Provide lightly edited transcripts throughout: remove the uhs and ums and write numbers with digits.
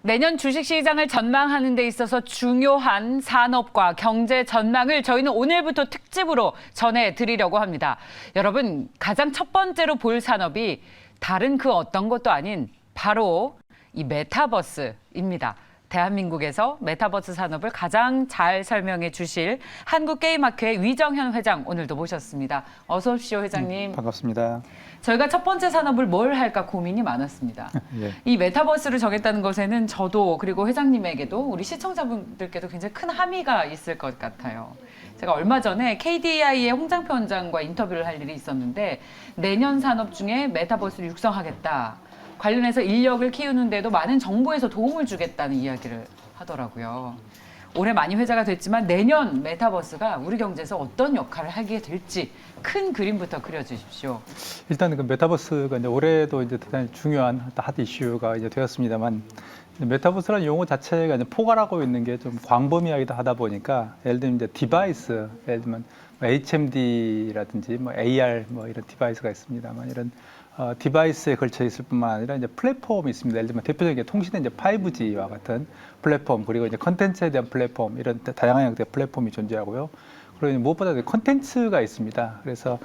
내년 주식시장을 전망하는 데 있어서 중요한 산업과 경제 전망을 저희는 오늘부터 특집으로 전해드리려고 합니다. 여러분, 가장 첫 번째로 볼 산업이 다른 그 어떤 것도 아닌 바로 이 메타버스입니다. 대한민국에서 메타버스 산업을 가장 잘 설명해 주실 한국게임학회 위정현 회장 오늘도 모셨습니다. 어서 오십시오, 회장님. 반갑습니다. 저희가 첫 번째 산업을 뭘 할까 고민이 많았습니다. 예. 이 메타버스를 정했다는 것에는 저도 그리고 회장님에게도 우리 시청자분들께도 굉장히 큰 함의가 있을 것 같아요. 제가 얼마 전에 KDI의 홍장표 원장과 인터뷰를 할 일이 있었는데 내년 산업 중에 메타버스를 육성하겠다. 관련해서 인력을 키우는데도 많은 정부에서 도움을 주겠다는 이야기를 하더라고요. 올해 많이 회자가 됐지만 내년 메타버스가 우리 경제에서 어떤 역할을 하게 될지 큰 그림부터 그려주십시오. 일단 그 메타버스가 이제 올해도 이제 대단히 중요한 핫 이슈가 이제 되었습니다만, 메타버스라는 용어 자체가 이제 포괄하고 있는 게 좀 광범위하기도 하다 보니까, 예를 들면 이제 디바이스, 예를 들면 HMD라든지 뭐 AR 뭐 이런 디바이스가 있습니다만, 이런 디바이스에 걸쳐 있을 뿐만 아니라 이제 플랫폼이 있습니다. 예를 들면 대표적인 게 통신의 이제 5G와 같은 플랫폼, 그리고 이제 컨텐츠에 대한 플랫폼, 이런 다양한 형태의 플랫폼이 존재하고요. 그리고 무엇보다 컨텐츠가 있습니다. 그래서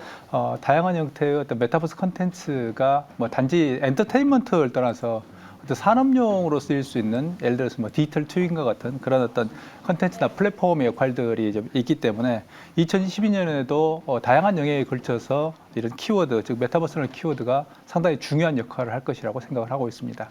다양한 형태의 어떤 메타버스 컨텐츠가 뭐 단지 엔터테인먼트를 떠나서 어떤 산업용으로 쓰일 수 있는, 예를 들어서 뭐 디지털 트윈과 같은 그런 어떤 컨텐츠나 플랫폼의 역할들이 좀 있기 때문에 2022년에도 다양한 영역에 걸쳐서 이런 키워드, 즉 메타버스라는 키워드가 상당히 중요한 역할을 할 것이라고 생각을 하고 있습니다.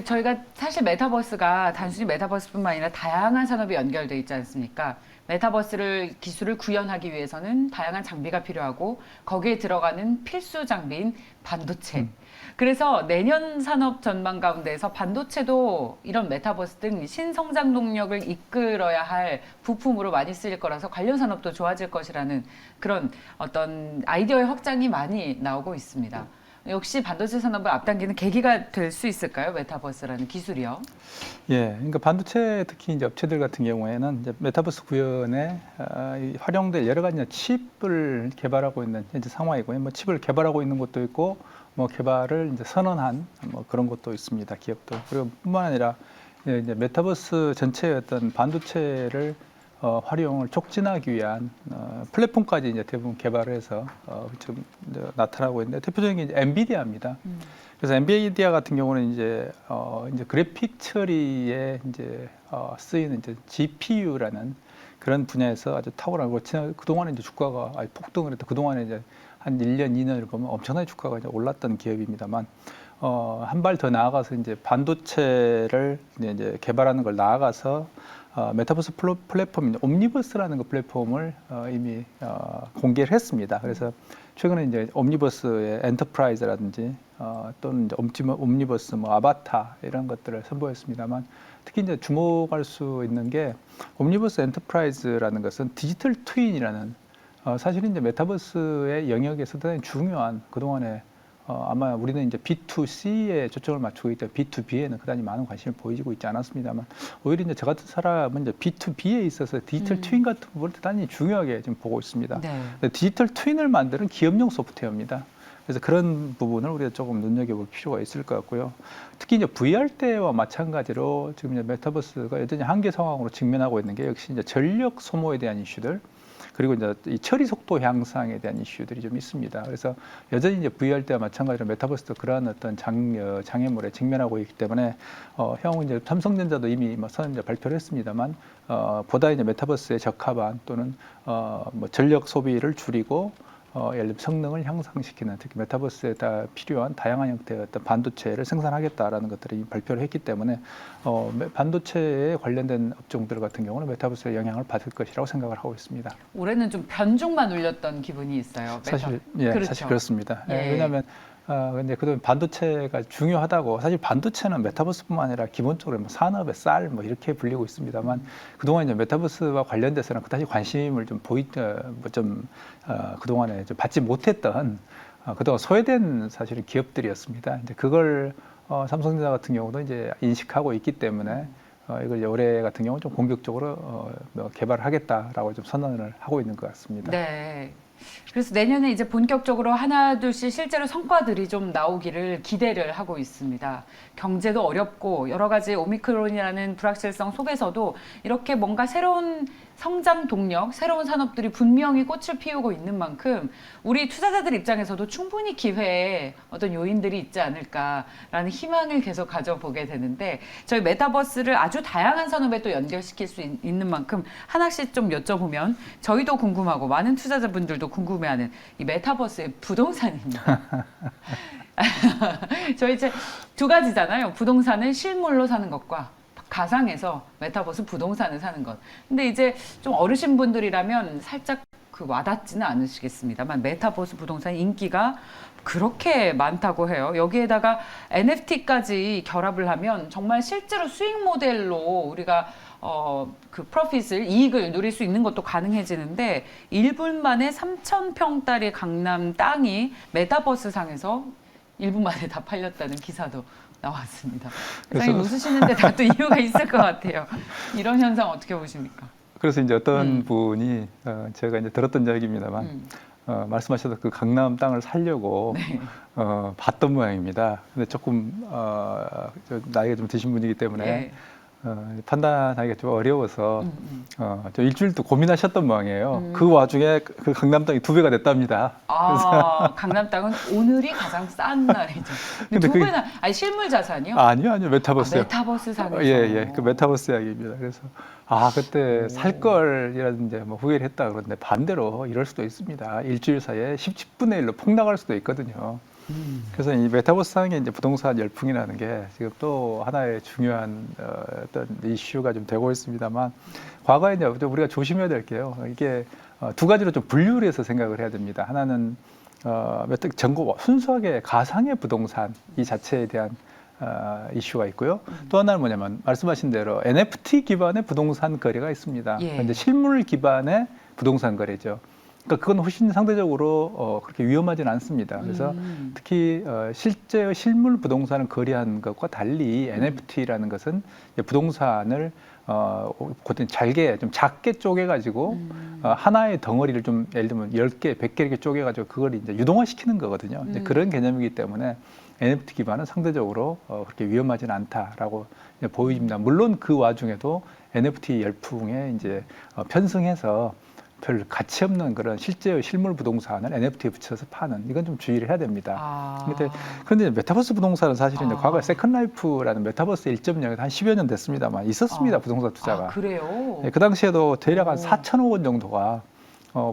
저희가 사실 메타버스가 단순히 메타버스뿐만 아니라 다양한 산업이 연결돼 있지 않습니까? 메타버스를 기술을 구현하기 위해서는 다양한 장비가 필요하고 거기에 들어가는 필수 장비인 반도체. 그래서 내년 산업 전망 가운데서 반도체도 이런 메타버스 등 신성장 동력을 이끌어야 할 부품으로 많이 쓰일 거라서 관련 산업도 좋아질 것이라는 그런 어떤 아이디어의 확장이 많이 나오고 있습니다. 역시 반도체 산업을 앞당기는 계기가 될 수 있을까요? 메타버스라는 기술이요. 예, 그러니까 반도체 특히 이제 업체들 같은 경우에는 이제 메타버스 구현에 활용될 여러 가지 칩을 개발하고 있는 현재 상황이고요. 뭐 칩을 개발하고 있는 것도 있고, 뭐 개발을 이제 선언한 뭐 그런 것도 있습니다. 기업도. 그리고 뿐만 아니라 이제 메타버스 전체의 어떤 반도체를 활용을 촉진하기 위한 플랫폼까지 이제 대부분 개발을 해서 지금 나타나고 있는데, 대표적인 게 이제 엔비디아입니다. 그래서 엔비디아 같은 경우는 이제 그래픽 처리에 이제 쓰이는 이제 GPU라는 그런 분야에서 아주 탁월하고, 그동안에 이제 주가가 아주 폭등을 했다. 그동안에 이제 한 1년, 2년을 보면 엄청나게 주가가 이제 올랐던 기업입니다만, 한 발 더 나아가서 이제 반도체를 이제 개발하는 걸 나아가서 메타버스 플랫폼인 옴니버스라는 그 플랫폼을 이미 공개를 했습니다. 그래서 최근에 이제 옴니버스의 엔터프라이즈라든지 또는 이제 옴니버스 뭐 아바타 이런 것들을 선보였습니다만, 특히 이제 주목할 수 있는 게 옴니버스 엔터프라이즈라는 것은 디지털 트윈이라는 사실은 이제 메타버스의 영역에서 대단히 중요한, 그동안에 아마 우리는 이제 B2C에 초점을 맞추고 있다. B2B에는 그다지 많은 관심을 보이고 있지 않았습니다만, 오히려 이제 저 같은 사람은 이제 B2B에 있어서 디지털 트윈 같은 부분을 대단히 중요하게 지금 보고 있습니다. 네. 디지털 트윈을 만드는 기업용 소프트웨어입니다. 그래서 그런 부분을 우리가 조금 눈여겨볼 필요가 있을 것 같고요. 특히 이제 VR 때와 마찬가지로 지금 이제 메타버스가 여전히 한계 상황으로 직면하고 있는 게 역시 이제 전력 소모에 대한 이슈들, 그리고 이제 이 처리 속도 향상에 대한 이슈들이 좀 있습니다. 그래서 여전히 이제 VR 때와 마찬가지로 메타버스도 그러한 어떤 장애물에 직면하고 있기 때문에 향후 이제 삼성전자도 이미 뭐 선언 발표를 했습니다만, 보다 이제 메타버스에 적합한 또는 뭐 전력 소비를 줄이고 예를 들면 성능을 향상시키는, 특히 메타버스에 다 필요한 다양한 형태의 어떤 반도체를 생산하겠다라는 것들을 이미 발표를 했기 때문에 반도체에 관련된 업종들 같은 경우는 메타버스의 영향을 받을 것이라고 생각을 하고 있습니다. 올해는 좀 변종만 울렸던 기분이 있어요. 사실 그렇죠. 사실 그렇습니다. 예. 왜냐하면 근데 그동안 반도체가 중요하다고, 사실 반도체는 메타버스뿐만 아니라 기본적으로 뭐 산업의 쌀 뭐 이렇게 불리고 있습니다만, 그동안 이제 메타버스와 관련돼서는 그다지 관심을 좀 그동안에 좀 받지 못했던 그동안 소외된 사실은 기업들이었습니다. 이제 그걸 삼성전자 같은 경우도 이제 인식하고 있기 때문에 이걸 올해 같은 경우 좀 공격적으로 개발을 하겠다라고 좀 선언을 하고 있는 것 같습니다. 네. 그래서 내년에 이제 본격적으로 하나 둘씩 실제로 성과들이 좀 나오기를 기대를 하고 있습니다. 경제도 어렵고 여러 가지 오미크론이라는 불확실성 속에서도 이렇게 뭔가 새로운 성장 동력, 새로운 산업들이 분명히 꽃을 피우고 있는 만큼 우리 투자자들 입장에서도 충분히 기회에 어떤 요인들이 있지 않을까라는 희망을 계속 가져보게 되는데 저희 메타버스를 아주 다양한 산업에 또 연결시킬 수 있는 만큼 하나씩 좀 여쭤보면 저희도 궁금하고 많은 투자자분들도 궁금해하는 이 메타버스의 부동산입니다. 저희 이제 두 가지잖아요. 부동산을 실물로 사는 것과 가상에서 메타버스 부동산을 사는 것. 근데 이제 좀 어르신 분들이라면 살짝 그 와닿지는 않으시겠습니다만 메타버스 부동산 인기가 그렇게 많다고 해요. 여기에다가 NFT까지 결합을 하면 정말 실제로 수익 모델로 우리가 그 프로핏을 이익을 누릴 수 있는 것도 가능해지는데 1분 만에 3,000평짜리 강남 땅이 메타버스 상에서 1분 만에 다 팔렸다는 기사도 나왔습니다. 사장님 웃으시는데 다 또 이유가 있을 것 같아요. 이런 현상 어떻게 보십니까? 그래서 이제 어떤 분이 제가 이제 들었던 이야기입니다만 말씀하셨던 그 강남 땅을 살려고 네. 봤던 모양입니다. 근데 조금 나이가 좀 드신 분이기 때문에 네. 판단하기가 좀 어려워서 좀 일주일도 고민하셨던 모양이에요. 그 와중에 그 강남 땅이 2배가 됐답니다. 아, 강남 땅은 오늘이 가장 싼 날이죠. 근데 근데 2배나 아니 실물 자산이요? 아니요, 메타버스요. 메타버스 상에서. 예, 그 메타버스 이야기입니다. 그래서 그때 살 걸이라든지 뭐 후회를 했다 그러는데 반대로 이럴 수도 있습니다. 일주일 사이에 10분의 1로 폭락할 수도 있거든요. 그래서 이 메타버스 상의 이제 부동산 열풍이라는 게 지금 또 하나의 중요한 어떤 이슈가 좀 되고 있습니다만 과거에 이제 우리가 조심해야 될 게요. 이게 두 가지로 좀 분류를 해서 생각을 해야 됩니다. 하나는 전국 순수하게 가상의 부동산 이 자체에 대한 이슈가 있고요. 또 하나는 뭐냐면 말씀하신 대로 NFT 기반의 부동산 거래가 있습니다. 예. 이제 실물 기반의 부동산 거래죠. 그러니까 그건 훨씬 상대적으로 그렇게 위험하진 않습니다. 그래서 특히 실제의 실물 부동산을 거래하는 것과 달리 NFT라는 것은 부동산을 곧은 잘게 좀 작게 쪼개가지고 하나의 덩어리를 좀 예를 들면 10개, 100개 이렇게 쪼개가지고 그걸 이제 유동화시키는 거거든요. 이제 그런 개념이기 때문에 NFT 기반은 상대적으로 그렇게 위험하진 않다라고 보입니다. 물론 그 와중에도 NFT 열풍에 이제 편승해서 별 가치 없는 그런 실제의 실물 부동산을 NFT에 붙여서 파는 이건 좀 주의를 해야 됩니다. 그런데 메타버스 부동산은 사실은 이제 과거에 세컨라이프라는 메타버스 1.0에서 한 10여 년 됐습니다만 있었습니다. 부동산 투자가. 그래요? 그 당시에도 대략 한 4천억 원 정도가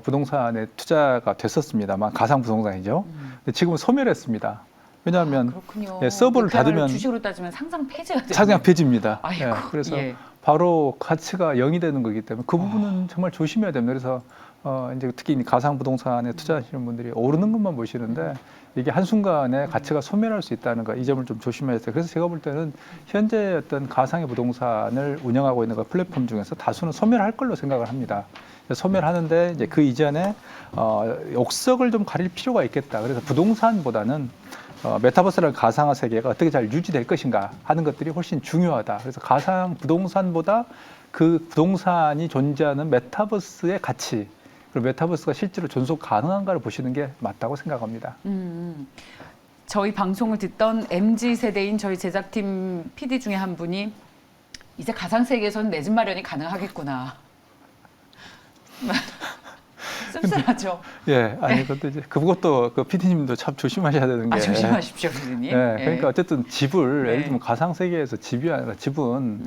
부동산에 투자가 됐었습니다만 가상 부동산이죠. 근데 지금은 소멸했습니다. 왜냐하면 서버를 닫으면 주식으로 따지면 상장 폐지가 되죠. 상장 폐지입니다. 아이고, 그래서 바로 가치가 0이 되는 거기 때문에 그 부분은 정말 조심해야 됩니다. 그래서 이제 특히 가상 부동산에 투자하시는 분들이 오르는 것만 보시는데 이게 한순간에 가치가 소멸할 수 있다는 거, 이 점을 좀 조심해야 돼요. 그래서 제가 볼 때는 현재 어떤 가상의 부동산을 운영하고 있는 그 플랫폼 중에서 다수는 소멸할 걸로 생각을 합니다. 소멸하는데 이제 그 이전에 옥석을 좀 가릴 필요가 있겠다. 그래서 부동산보다는 메타버스라는 가상화 세계가 어떻게 잘 유지될 것인가 하는 것들이 훨씬 중요하다. 그래서 가상 부동산보다 그 부동산이 존재하는 메타버스의 가치, 그리고 메타버스가 실제로 존속 가능한가를 보시는 게 맞다고 생각합니다. 저희 방송을 듣던 MZ 세대인 저희 제작팀 PD 중에 한 분이 이제 가상 세계에서는 내 집 마련이 가능하겠구나. 씁쓸하죠. 아니 근데 이제 그것도 그 PD님도 참 조심하셔야 되는 게. 조심하십시오, PD님. 그러니까 어쨌든 집을 예를 들면 가상 세계에서 집이 아니라 집은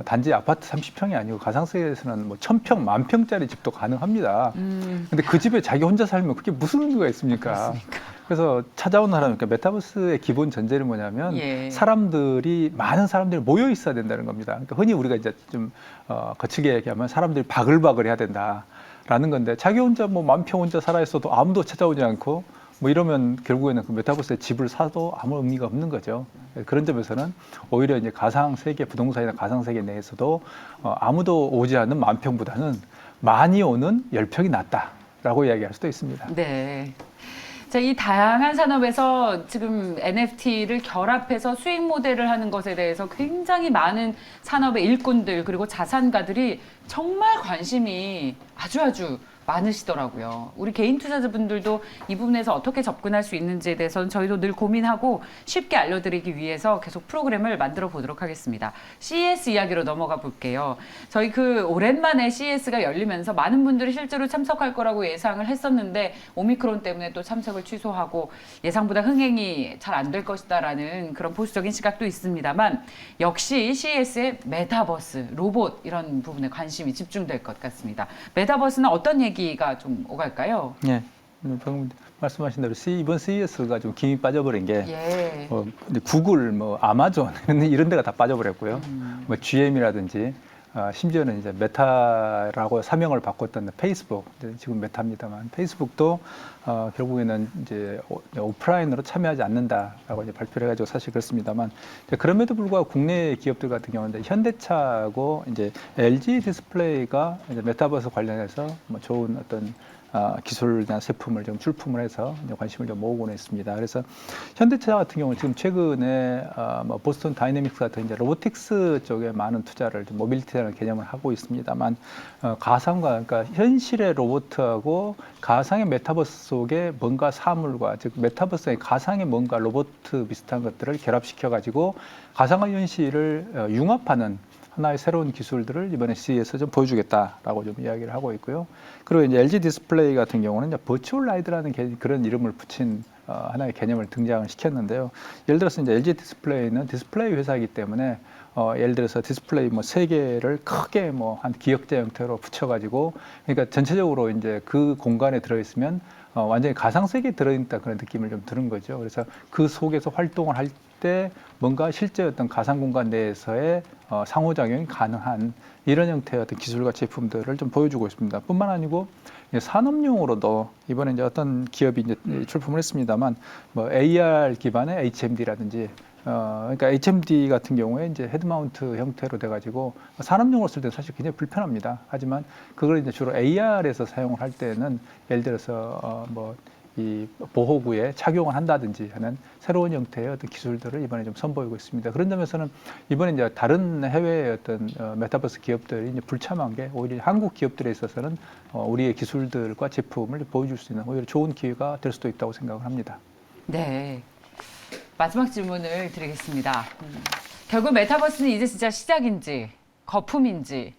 단지 아파트 30평이 아니고 가상 세계에서는 뭐 1000평, 10,000평짜리 집도 가능합니다. 근데 그 집에 자기 혼자 살면 그게 무슨 의미가 있습니까? 그래서 찾아오는 사람, 그러니까 메타버스의 기본 전제는 뭐냐면 사람들이 많은 사람들이 모여 있어야 된다는 겁니다. 그러니까 흔히 우리가 이제 좀 거칠게 얘기하면 사람들이 바글바글 해야 된다라는 건데 자기 혼자 뭐 10,000평 혼자 살아 있어도 아무도 찾아오지 않고 뭐 이러면 결국에는 그 메타버스에 집을 사도 아무 의미가 없는 거죠. 그런 점에서는 오히려 이제 가상 세계 부동산이나 가상 세계 내에서도 아무도 오지 않는 10,000평보다는 많이 오는 10평이 낫다라고 이야기할 수도 있습니다. 네. 자, 이 다양한 산업에서 지금 NFT를 결합해서 수익 모델을 하는 것에 대해서 굉장히 많은 산업의 일꾼들 그리고 자산가들이 정말 관심이 아주 많으시더라고요. 우리 개인 투자자분들도 이 부분에서 어떻게 접근할 수 있는지에 대해서는 저희도 늘 고민하고 쉽게 알려드리기 위해서 계속 프로그램을 만들어 보도록 하겠습니다. CES 이야기로 넘어가 볼게요. 저희 오랜만에 CES가 열리면서 많은 분들이 실제로 참석할 거라고 예상을 했었는데 오미크론 때문에 또 참석을 취소하고 예상보다 흥행이 잘 안 될 것이다라는 그런 보수적인 시각도 있습니다만 역시 CES의 메타버스, 로봇 이런 부분에 관심이 집중될 것 같습니다. 메타버스는 어떤 얘기가 좀 오갈까요? 예. 방금 말씀하신 대로 이번 CES가 좀 김이 빠져버린 게 예. 이제 구글, 아마존 이런 데가 다 빠져버렸고요. GM이라든지 심지어는 이제 메타라고 사명을 바꿨던 페이스북, 지금 메타입니다만 페이스북도 결국에는 이제 오프라인으로 참여하지 않는다라고 이제 발표를 해가지고 사실 그렇습니다만 그럼에도 불구하고 국내 기업들 같은 경우는 현대차하고 이제 LG 디스플레이가 이제 메타버스 관련해서 좋은 어떤 기술이나 제품을 좀 출품을 해서 이제 관심을 좀 모으고는 있습니다. 그래서 현대차 같은 경우는 지금 최근에 보스턴 다이내믹스 같은 이제 로보틱스 쪽에 많은 투자를 좀 모빌리티라는 개념을 하고 있습니다만 가상과 그러니까 현실의 로봇하고 가상의 메타버스 속에 뭔가 사물과 즉 메타버스의 가상의 뭔가 로봇 비슷한 것들을 결합시켜 가지고 가상과 현실을 융합하는 하나의 새로운 기술들을 이번에 CES에서 좀 보여주겠다라고 좀 이야기를 하고 있고요. 그리고 이제 LG 디스플레이 같은 경우는 이제 버추얼 라이드라는 그런 이름을 붙인 하나의 개념을 등장을 시켰는데요. 예를 들어서 이제 LG 디스플레이는 디스플레이 회사이기 때문에 예를 들어서 디스플레이 3개를 크게 한 기역자 형태로 붙여가지고 그러니까 전체적으로 이제 그 공간에 들어있으면 완전히 가상 세계에 들어있다 그런 느낌을 좀 드는 거죠. 그래서 그 속에서 활동을 할 때 뭔가 실제 어떤 가상 공간 내에서의 상호작용이 가능한 이런 형태의 어떤 기술과 제품들을 좀 보여주고 있습니다. 뿐만 아니고 산업용으로도 이번에 이제 어떤 기업이 이제 출품을 했습니다만 AR 기반의 HMD라든지 그러니까 HMD 같은 경우에 이제 헤드마운트 형태로 돼가지고 산업용으로 쓸 때 사실 굉장히 불편합니다. 하지만 그걸 이제 주로 AR에서 사용을 할 때는 예를 들어서 이 보호구에 착용을 한다든지 하는 새로운 형태의 어떤 기술들을 이번에 좀 선보이고 있습니다. 그런 점에서는 이번에 이제 다른 해외의 어떤 메타버스 기업들이 이제 불참한 게 오히려 한국 기업들에 있어서는 우리의 기술들과 제품을 보여줄 수 있는 오히려 좋은 기회가 될 수도 있다고 생각을 합니다. 네. 마지막 질문을 드리겠습니다. 결국 메타버스는 이제 진짜 시작인지 거품인지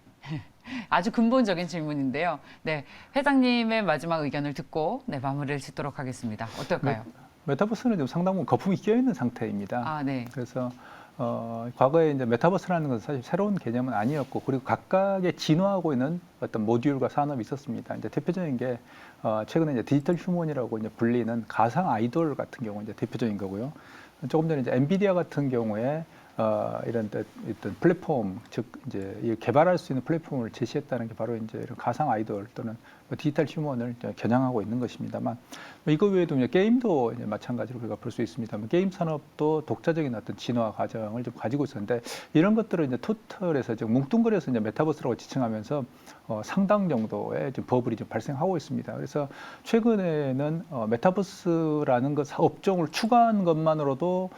아주 근본적인 질문인데요. 네, 회장님의 마지막 의견을 듣고 마무리를 짓도록 하겠습니다. 어떨까요? 메타버스는 좀 상당 부분 거품이 끼어 있는 상태입니다. 아, 네. 그래서 과거에 이제 메타버스라는 것은 사실 새로운 개념은 아니었고 그리고 각각의 진화하고 있는 어떤 모듈과 산업이 있었습니다. 이제 대표적인 게 최근에 이제 디지털 휴먼이라고 이제 불리는 가상 아이돌 같은 경우 이제 대표적인 거고요. 조금 전에 이제 엔비디아 같은 경우에 이런 어떤 플랫폼, 즉 이제 개발할 수 있는 플랫폼을 제시했다는 게 바로 이제 이런 가상 아이돌 또는 디지털 휴먼을 겨냥하고 있는 것입니다만 이거 외에도 이제 게임도 이제 마찬가지로 우리가 볼 수 있습니다만 게임 산업도 독자적인 어떤 진화 과정을 좀 가지고 있었는데 이런 것들을 이제 토틀에서 좀 뭉뚱그려서 이제 메타버스라고 지칭하면서 상당 정도의 좀 버블이 좀 발생하고 있습니다. 그래서 최근에는 메타버스라는 것 업종을 추가한 것만으로도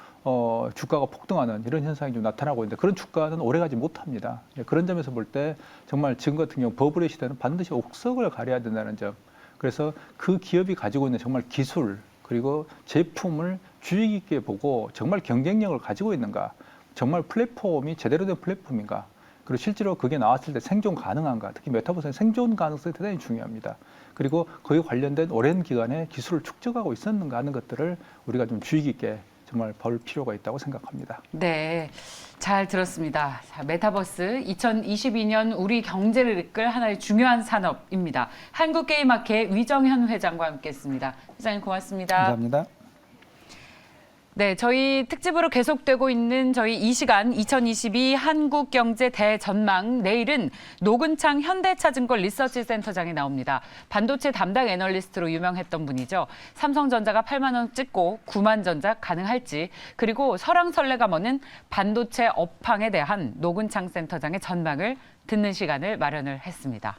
주가가 폭등하는 이런 현상이 좀 나타나고 있는데 그런 주가는 오래가지 못합니다. 그런 점에서 볼 때 정말 지금 같은 경우 버블의 시대는 반드시 옥석을 가려야 된다는 점. 그래서 그 기업이 가지고 있는 정말 기술 그리고 제품을 주의 깊게 보고 정말 경쟁력을 가지고 있는가, 정말 플랫폼이 제대로 된 플랫폼인가, 그리고 실제로 그게 나왔을 때 생존 가능한가, 특히 메타버스는 생존 가능성이 대단히 중요합니다. 그리고 거기에 관련된 오랜 기간에 기술을 축적하고 있었는가 하는 것들을 우리가 좀 주의 깊게 정말 볼 필요가 있다고 생각합니다. 네, 잘 들었습니다. 자, 메타버스 2022년 우리 경제를 이끌 하나의 중요한 산업입니다. 한국게임학회 위정현 회장과 함께했습니다. 회장님 고맙습니다. 감사합니다. 네, 저희 특집으로 계속되고 있는 저희 이 시간 2022 한국경제 대전망 내일은 노근창 현대차증권 리서치센터장이 나옵니다. 반도체 담당 애널리스트로 유명했던 분이죠. 삼성전자가 8만 원 찍고 9만 전자 가능할지 그리고 설왕설래가 머는 반도체 업황에 대한 노근창 센터장의 전망을 듣는 시간을 마련을 했습니다.